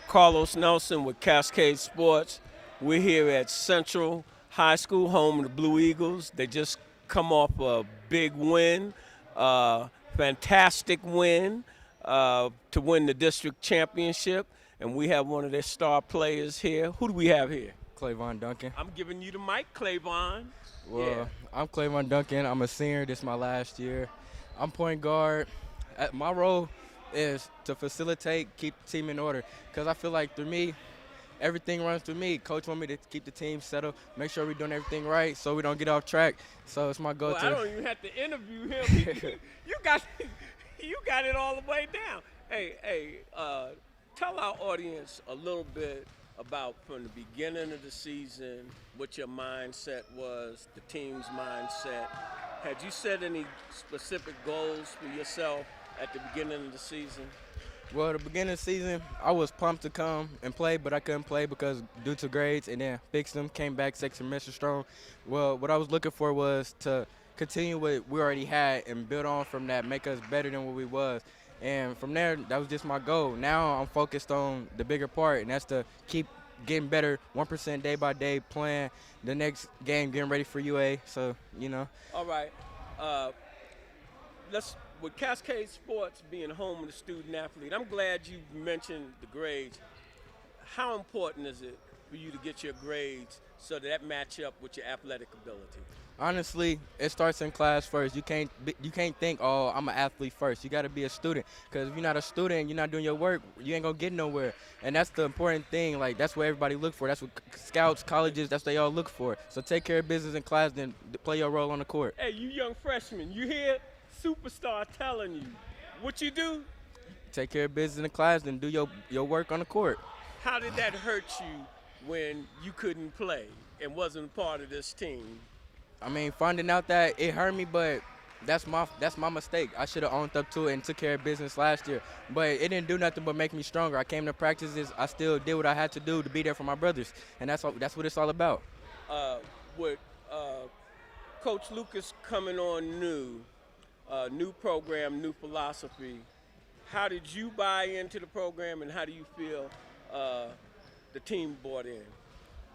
Carlos Nelson with Cascade Sports. We're here at Central High School, home of the Blue Eagles. They just come off a big win, fantastic win to win the district championship. And we have one of their star players here. Who do we have here? Claivon Duncan. I'm giving you the mic, Claivon. Yeah. Well, I'm Claivon Duncan. I'm a senior. This is my last year. I'm point guard. My role is to facilitate, keep the team in order. Because I feel like through me, everything runs through me. Coach want me to keep the team settled, make sure we're doing everything right so we don't get off track. So it's my goal Well, to. I don't even have to interview him. you got, you got it all the way down. Hey, tell our audience a little bit about from the beginning of the season what your mindset was, the team's mindset. Had you set any specific goals for yourself at the beginning of the season? Well, the beginning of the season, I was pumped to come and play, but I couldn't play because due to grades, and then fixed them, came back second semester strong. Well, what I was looking for was to continue what we already had and build on from that, make us better than what we was. And from there, that was just my goal. Now I'm focused on the bigger part, and that's to keep getting better 1% day by day, playing the next game, getting ready for UA. So, All right. Uh, let's with Cascade Sports being home of the student athlete. I'm glad you mentioned the grades. How important is it for you to get your grades so that match up with your athletic ability? Honestly, it starts in class first. You can't think, oh, I'm an athlete first. You got to be a student, because if you're not a student, you're not doing your work, you ain't gonna get nowhere. And that's the important thing. Like, that's what everybody look for. That's what scouts, colleges, that's what they all look for. So take care of business in class, then play your role on the court. Hey, you young freshmen, you hear superstar telling you what you do? Take care of business in class, then do your work on the court. How did that hurt you when you couldn't play and wasn't part of this team? I mean, finding out that it hurt me, but that's my mistake. I should have owned up to it and took care of business last year. But it didn't do nothing but make me stronger. I came to practices. I still did what I had to do to be there for my brothers, and that's what it's all about. With Coach Lucas coming on new program, new philosophy, how did you buy into the program, and how do you feel the team bought in?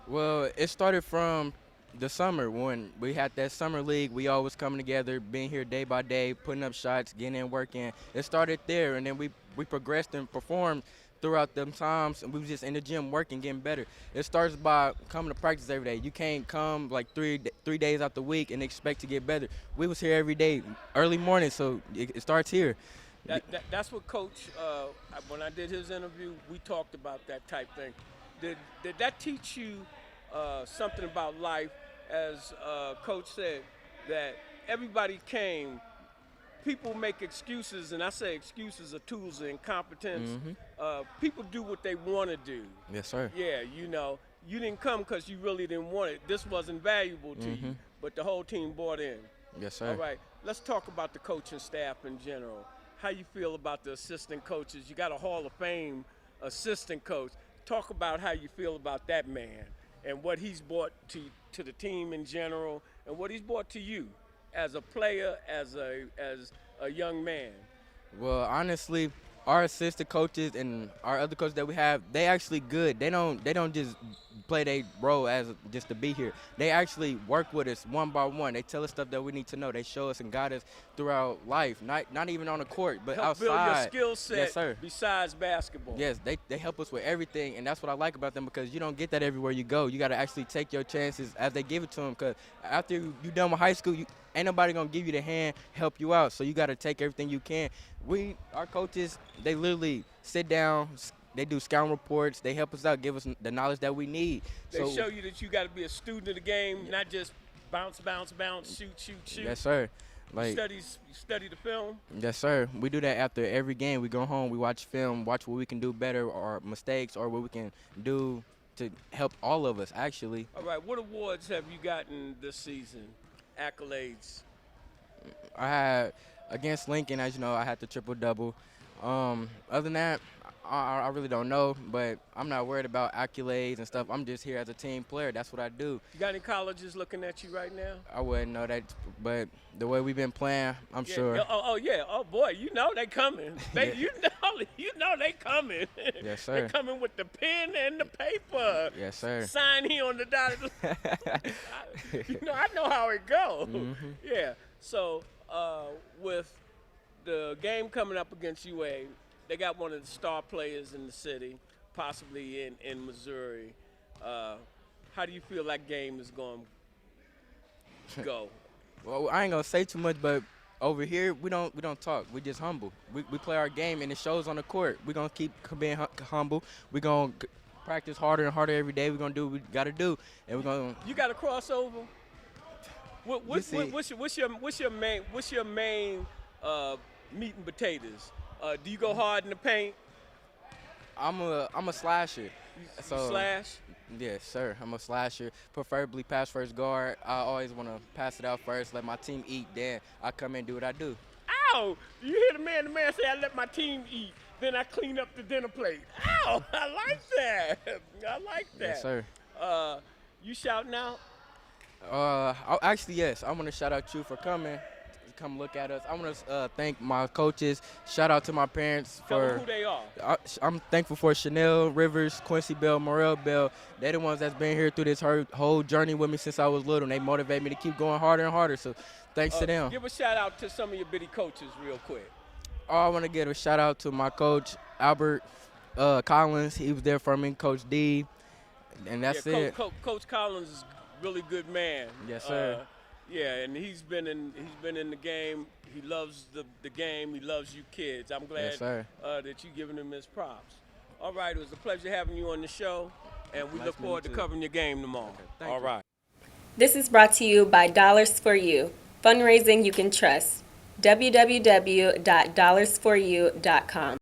Well, it started from the summer when we had that summer league. We always coming together, being here day by day, putting up shots, getting in, working. It started there, and then we progressed and performed throughout them times, and we was just in the gym working, getting better. It starts by coming to practice every day. You can't come like three days out the week and expect to get better. We was here every day, early morning, so it starts here. That's what Coach, when I did his interview, we talked about that type thing. Did that teach you something about life? As Coach said, that everybody came, people make excuses, and I say excuses are tools of incompetence. People do what they want to do. Yes, sir. Yeah, you didn't come because you really didn't want it. This wasn't valuable to you, but the whole team bought in. Yes, sir. All right, let's talk about the coaching staff in general. How you feel about the assistant coaches? You got a Hall of Fame assistant coach. Talk about how you feel about that man and what he's brought to the team in general, and what he's brought to you as a player, as a young man. Well, honestly, our assistant coaches and our other coaches that we have, they actually good. They don't just play their role as just to be here. They actually work with us one by one. They tell us stuff that we need to know. They show us and guide us throughout life, not even on the court, but Help outside. build your skill set. Yes, sir. Besides basketball. Yes, they help us with everything, and that's what I like about them, because you don't get that everywhere you go. You got to actually take your chances as they give it to them, because after you done with high school, ain't nobody going to give you the hand, help you out, so you got to take everything you can. Our coaches, they literally sit down, they do scout reports, they help us out, give us the knowledge that we need. They show you that you got to be a student of the game, not just bounce, bounce, bounce, shoot, shoot, shoot. Yes, sir. You study the film? Yes, sir. We do that after every game. We go home, we watch film, watch what we can do better, or mistakes, or what we can do to help all of us, actually. All right, what awards have you gotten this season? Accolades? I had, against Lincoln, as you know, I had the triple-double. Other than that, I really don't know, but I'm not worried about accolades and stuff. I'm just here as a team player. That's what I do. You got any colleges looking at you right now? I wouldn't know that, but the way we've been playing, I'm Yeah. sure. Oh yeah. Oh boy, you know they coming. They Yeah. you know they coming. Yes, They sir. coming with the pen and the paper. Yes, sir. Sign here on the dotted line. I know how it go. Mm-hmm. Yeah. So with the game coming up against UA, they got one of the star players in the city, possibly in Missouri. How do you feel that game is going to go? Well, I ain't gonna say too much, but over here we don't talk. We just humble. We play our game and it shows on the court. We gonna keep being humble. We gonna practice harder and harder every day. We gonna do what we gotta do, and we gonna. You got a crossover? What's your main meat and potatoes? Do you go hard in the paint? I'm a slasher. You So slash? yes, sir. I'm a slasher. Preferably pass first guard. I always want to pass it out first. Let my team eat. Then I come in and do what I do. Ow! You hear the man say, I let my team eat, then I clean up the dinner plate. Ow! I like that. I like that. Yes, sir. You shouting out? Actually, yes. I want to shout out you for coming. Come look at us. I want to thank my coaches. Shout out to my parents Tell for. them who they are. I'm thankful for Chanel Rivers, Quincy Bell, Morel Bell. They're the ones that's been here through this whole journey with me since I was little, and they motivate me to keep going harder and harder. So thanks to them. Give a shout out to some of your bitty coaches real quick. I want to give a shout out to my coach, Albert Collins. He was there for me, Coach D, and that's it. Coach Collins is a really good man. Yes, sir. Yeah, and he's been in the game. He loves the game. He loves you kids. I'm glad Yes, sir. that you're giving him his props. All right, it was a pleasure having you on the show, and we Nice look forward to meeting you, too. covering your game tomorrow. Okay, thank All you. right. This is brought to you by Dollars for You, fundraising you can trust. www.dollarsforyou.com